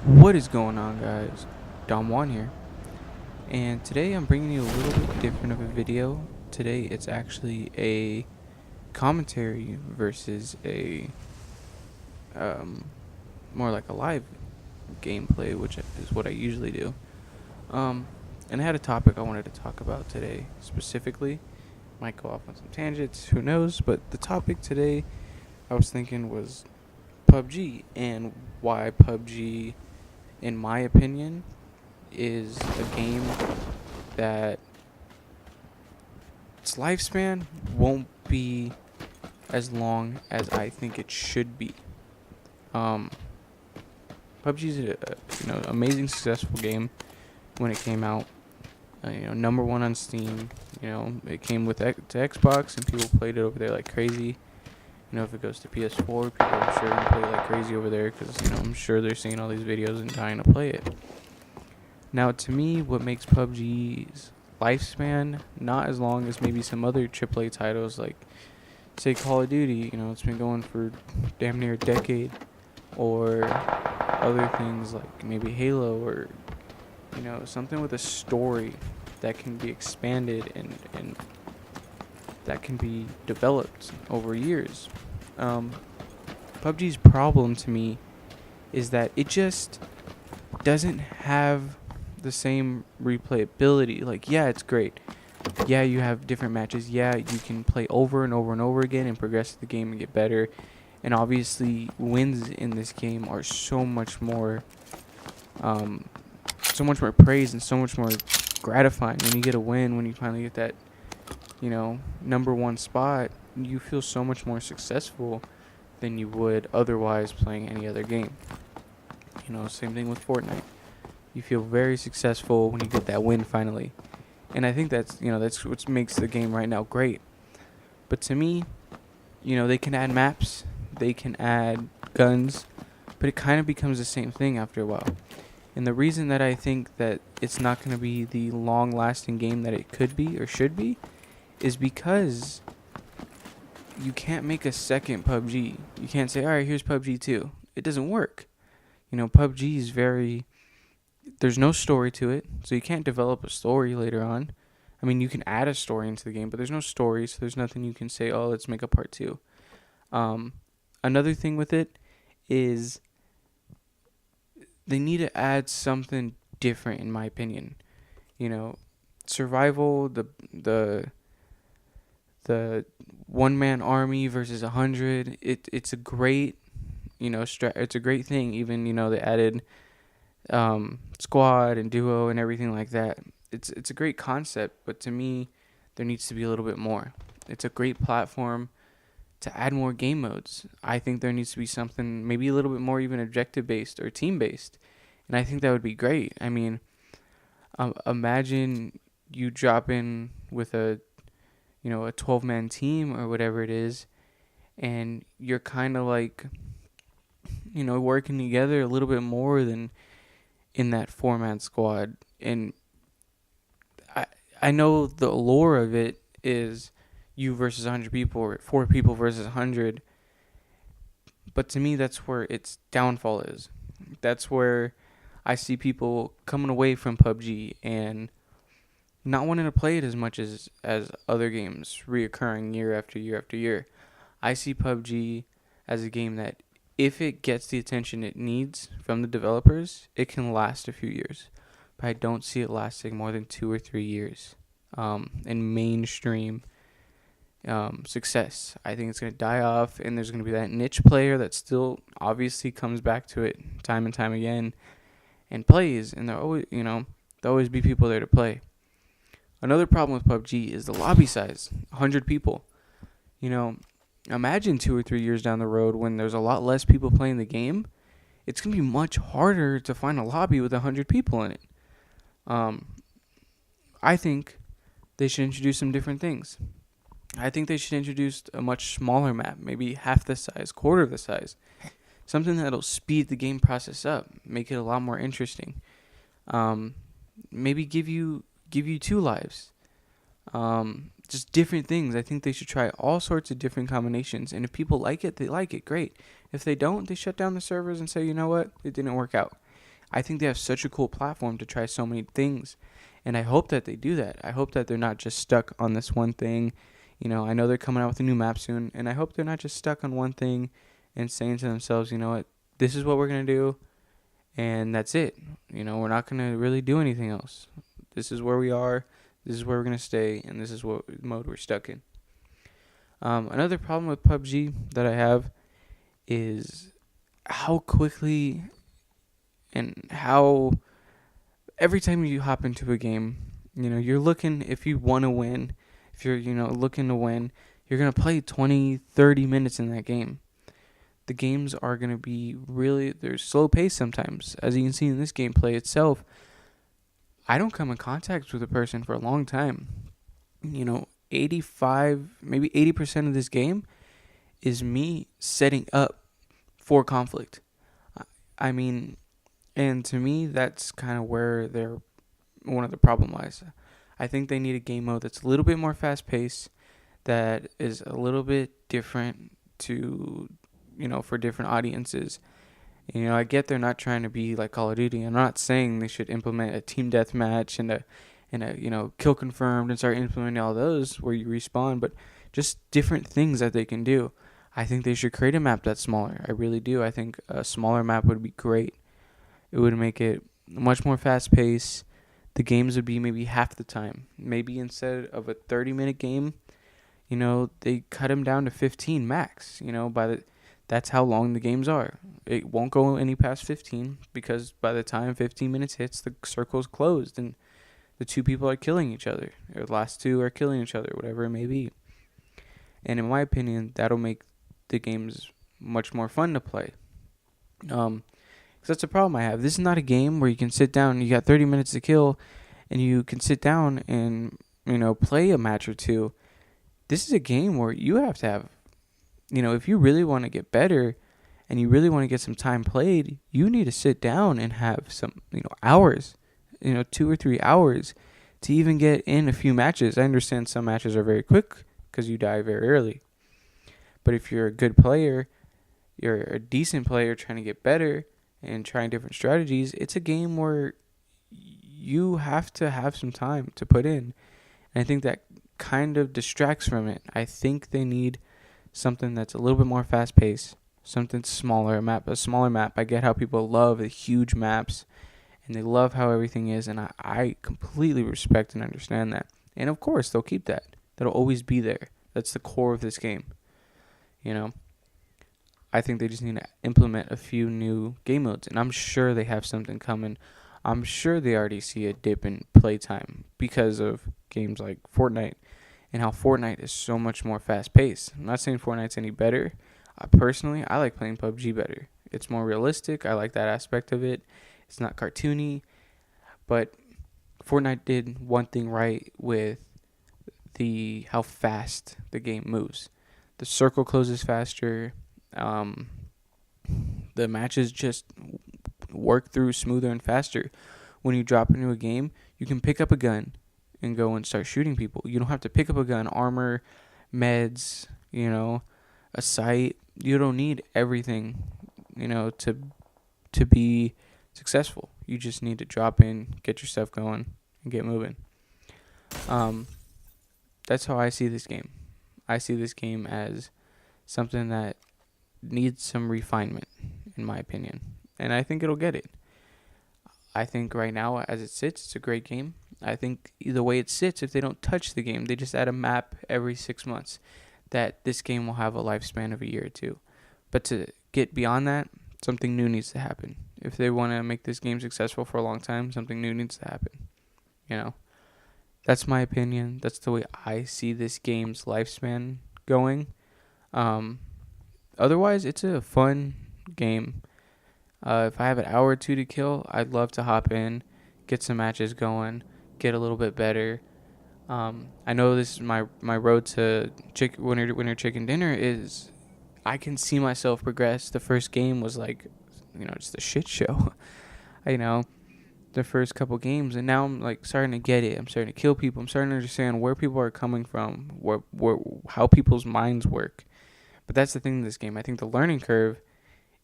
What is going on, guys? Dom Juan here, and today I'm bringing you a little bit different of a video. Today it's actually a commentary versus a um, more like a live gameplay, which is what I usually do. Um, and I had a topic I wanted to talk about today specifically. Might go off on some tangents, who knows? But the topic today I was thinking was PUBG and why PUBG, in my opinion, is a game that its lifespan won't be as long as I think it should be. Um, PUBG is a amazing successful game when it came out. Number one on Steam. It came with to Xbox and people played it over there like crazy. If it goes to PS4, people I'm sure gonna play it like crazy over there because I'm sure they're seeing all these videos and dying to play it. Now, to me, what makes PUBG's lifespan not as long as maybe some other AAA titles, like, say, Call of Duty, it's been going for damn near a decade, or other things like maybe Halo, or, something with a story that can be expanded and that can be developed over years. PUBG's problem to me is that it just doesn't have the same replayability. Like, yeah, it's great. Yeah, you have different matches. Yeah, you can play over and over and over again and progress the game and get better. And obviously, wins in this game are so much more praise and so much more gratifying when you get a win. When you finally get that, number one spot, you feel so much more successful than you would otherwise playing any other game. Same thing with Fortnite. You feel very successful when you get that win finally. And I think that's what makes the game right now great. But to me, they can add maps, they can add guns, but it kind of becomes the same thing after a while. And the reason that I think that it's not going to be the long-lasting game that it could be or should be is because you can't make a second PUBG. You can't say, all right, here's PUBG 2. It doesn't work. PUBG is there's no story to it, so you can't develop a story later on. I mean, you can add a story into the game, but there's no story, so there's nothing you can say, oh, let's make a part 2. Another thing with it is they need to add something different, in my opinion. Survival, the one-man army versus 100, it's a great, it's a great thing. Even, they added squad and duo and everything like that. It's a great concept, but to me, there needs to be a little bit more. It's a great platform to add more game modes. I think there needs to be something maybe a little bit more even objective based or team based, and I think that would be great. I mean, imagine you drop in with a 12-man team or whatever it is, and you're kind of like working together a little bit more than in that 4-man squad. And I know the allure of it is you versus 100 people or 4 people versus 100, but to me that's where its downfall is. That's where I see people coming away from PUBG and not wanting to play it as much as other games reoccurring year after year after year. I see PUBG as a game that if it gets the attention it needs from the developers, it can last a few years. But I don't see it lasting more than 2 or 3 years in mainstream success. I think it's going to die off, and there's going to be that niche player that still obviously comes back to it time and time again and plays, and there'll always be people there to play. Another problem with PUBG is the lobby size, 100 people. Imagine 2 or 3 years down the road when there's a lot less people playing the game, it's going to be much harder to find a lobby with 100 people in it. I think they should introduce some different things. I think they should introduce a much smaller map, maybe half the size, quarter of the size. Something that'll speed the game process up, make it a lot more interesting. Maybe give you 2 lives. Just different things. I think they should try all sorts of different combinations. And if people like it, they like it. Great. If they don't, they shut down the servers and say, you know what? It didn't work out. I think they have such a cool platform to try so many things. And I hope that they do that. I hope that they're not just stuck on this one thing. I know they're coming out with a new map soon, and I hope they're not just stuck on one thing and saying to themselves, you know what, this is what we're going to do, and that's it. We're not going to really do anything else. This is where we are, this is where we're going to stay, and this is what mode we're stuck in. Another problem with PUBG that I have is how quickly and how every time you hop into a game, you're looking, if you want to win, if you're, looking to win, you're going to play 20, 30 minutes in that game. The games are going to be they're slow paced sometimes. As you can see in this gameplay itself, I don't come in contact with a person for a long time. 85, maybe 80% of this game is me setting up for conflict. I mean, and to me, that's kind of where one of the problem lies. I think they need a game mode that's a little bit more fast paced, that is a little bit different to, for different audiences. I get they're not trying to be like Call of Duty. I'm not saying they should implement a team deathmatch and a kill confirmed and start implementing all those where you respawn, but just different things that they can do. I think they should create a map that's smaller. I really do. I think a smaller map would be great. It would make it much more fast paced. The games would be maybe half the time. Maybe instead of a 30-minute game, they cut them down to 15 max. That's how long the games are. It won't go any past 15 because by the time 15 minutes hits, the circle's closed and the two people are killing each other. Or the last two are killing each other, whatever it may be. And in my opinion, that'll make the games much more fun to play. Because that's a problem I have. This is not a game where you can sit down and you got 30 minutes to kill and you can sit down and, play a match or two. This is a game where you have to have, if you really want to get better and you really want to get some time played, you need to sit down and have some, hours, 2 or 3 hours to even get in a few matches. I understand some matches are very quick because you die very early. But if you're a good player, you're a decent player trying to get better and trying different strategies, it's a game where you have to have some time to put in. And I think that kind of distracts from it. I think they need something that's a little bit more fast paced, something smaller, a smaller map. I get how people love the huge maps and they love how everything is, and I completely respect and understand that. And of course, they'll keep that. That'll always be there. That's the core of this game. I think they just need to implement a few new game modes, and I'm sure they have something coming. I'm sure they already see a dip in playtime because of games like Fortnite and how Fortnite is so much more fast-paced. I'm not saying Fortnite's any better. Personally, I like playing PUBG better. It's more realistic. I like that aspect of it. It's not cartoony. But Fortnite did one thing right with how fast the game moves. The circle closes faster. The matches just work through smoother and faster. When you drop into a game, you can pick up a gun and go and start shooting people. You don't have to pick up a gun, armor, meds, a sight. You don't need everything, to be successful. You just need to drop in, get your stuff going, and get moving. That's how I see this game. I see this game as something that needs some refinement, in my opinion. And I think it'll get it. I think right now, as it sits, it's a great game. I think the way it sits, if they don't touch the game, they just add a map every 6 months, that this game will have a lifespan of a year or two. But to get beyond that, something new needs to happen. If they want to make this game successful for a long time, something new needs to happen. That's my opinion. That's the way I see this game's lifespan going. Otherwise, it's a fun game. If I have an hour or two to kill, I'd love to hop in, get some matches going, get a little bit better. I know this is my road to winner chicken dinner is I can see myself progress. The first game was like, just a shit show. The first couple games, and now I'm like starting to get it. I'm starting to kill people. I'm starting to understand where people are coming from, how people's minds work. But that's the thing in this game. I think the learning curve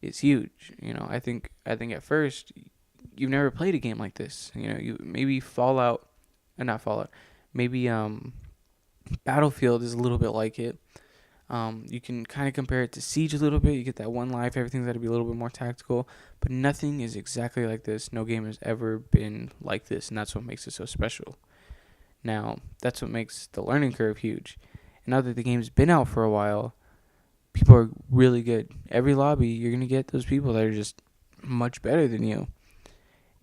is huge. I think at first you've never played a game like this. You know, you maybe Fallout, not Fallout, maybe Battlefield is a little bit like it. You can kind of compare it to Siege a little bit. You get that one life. Everything's got to be a little bit more tactical, but nothing is exactly like this. No game has ever been like this, and that's what makes it so special. Now, that's what makes the learning curve huge. And now that the game's been out for a while, people are really good. Every lobby, you're going to get those people that are just much better than you.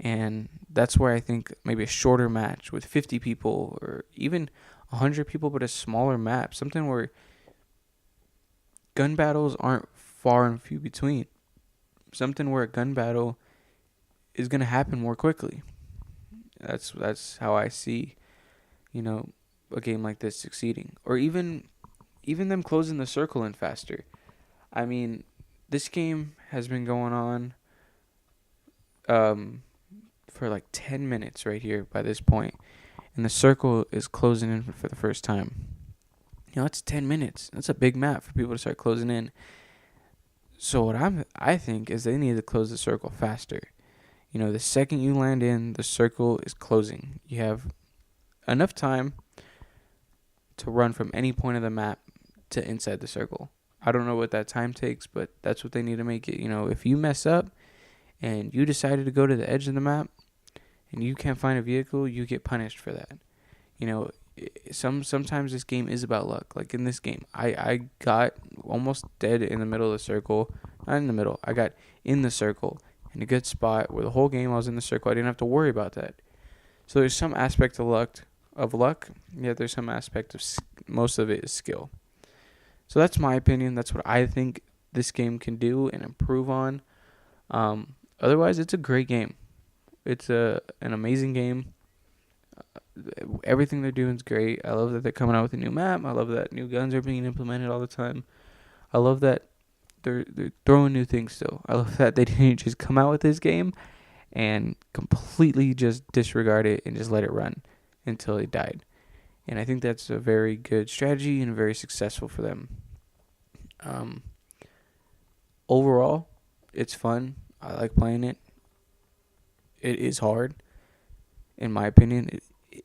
And that's where I think maybe a shorter match with 50 people or even 100 people, but a smaller map, something where gun battles aren't far and few between. Something where a gun battle is going to happen more quickly. That's how I see, a game like this succeeding. Or even them closing the circle in faster. I mean, this game has been going on for like 10 minutes right here by this point, and the circle is closing in for the first time. That's 10 minutes. That's a big map for people to start closing in. So what I think is they need to close the circle faster. The second you land in, the circle is closing. You have enough time to run from any point of the map to inside the circle. I don't know what that time takes, but that's what they need to make it. If you mess up and you decided to go to the edge of the map and you can't find a vehicle, you get punished for that. Sometimes this game is about luck. Like in this game, I got almost dead in the middle of the circle. Not in the middle. I got in the circle in a good spot where the whole game I was in the circle. I didn't have to worry about that. So there's some aspect of luck. Yet there's some aspect of most of it is skill. So that's my opinion. That's what I think this game can do and improve on. Otherwise, it's a great game. It's an amazing game. Everything they're doing is great. I love that they're coming out with a new map. I love that new guns are being implemented all the time. I love that they're throwing new things still. I love that they didn't just come out with this game and completely just disregard it and just let it run until it died. And I think that's a very good strategy and very successful for them. Overall, it's fun. I like playing it. It is hard, in my opinion.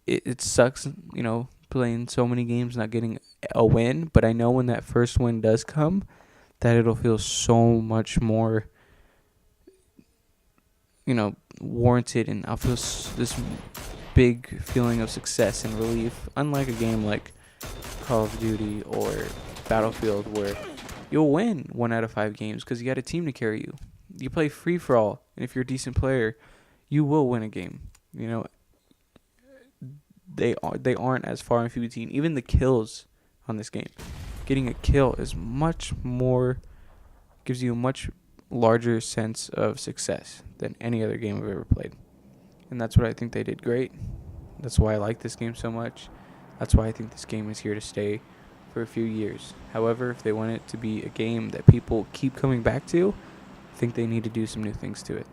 It sucks, playing so many games, not getting a win. But I know when that first win does come, that it'll feel so much more, warranted. And I'll feel this big feeling of success and relief. Unlike a game like Call of Duty or Battlefield, where you'll win 1 out of 5 games because you got a team to carry you. You play free for all, and if you're a decent player, you will win a game. They aren't as far and few between. Even the kills on this game, getting a kill is much more, gives you a much larger sense of success than any other game I've ever played. And that's what I think they did great. That's why I like this game so much. That's why I think this game is here to stay for a few years. However, if they want it to be a game that people keep coming back to, I think they need to do some new things to it.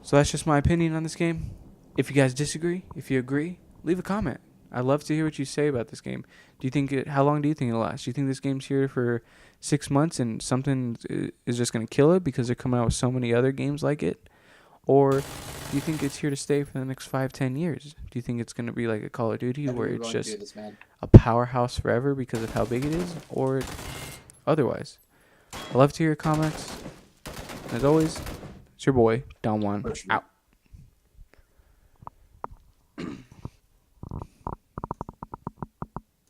So that's just my opinion on this game. If you guys disagree, if you agree, leave a comment. I'd love to hear what you say about this game. How long do you think it'll last? Do you think this game's here for 6 months and something is just going to kill it because they're coming out with so many other games like it? Or do you think it's here to stay for the next 5-10 years? Do you think it's going to be like a Call of Duty where it's just a powerhouse forever because of how big it is? Or otherwise? I'd love to hear your comments. As always, it's your boy, Don Juan, out.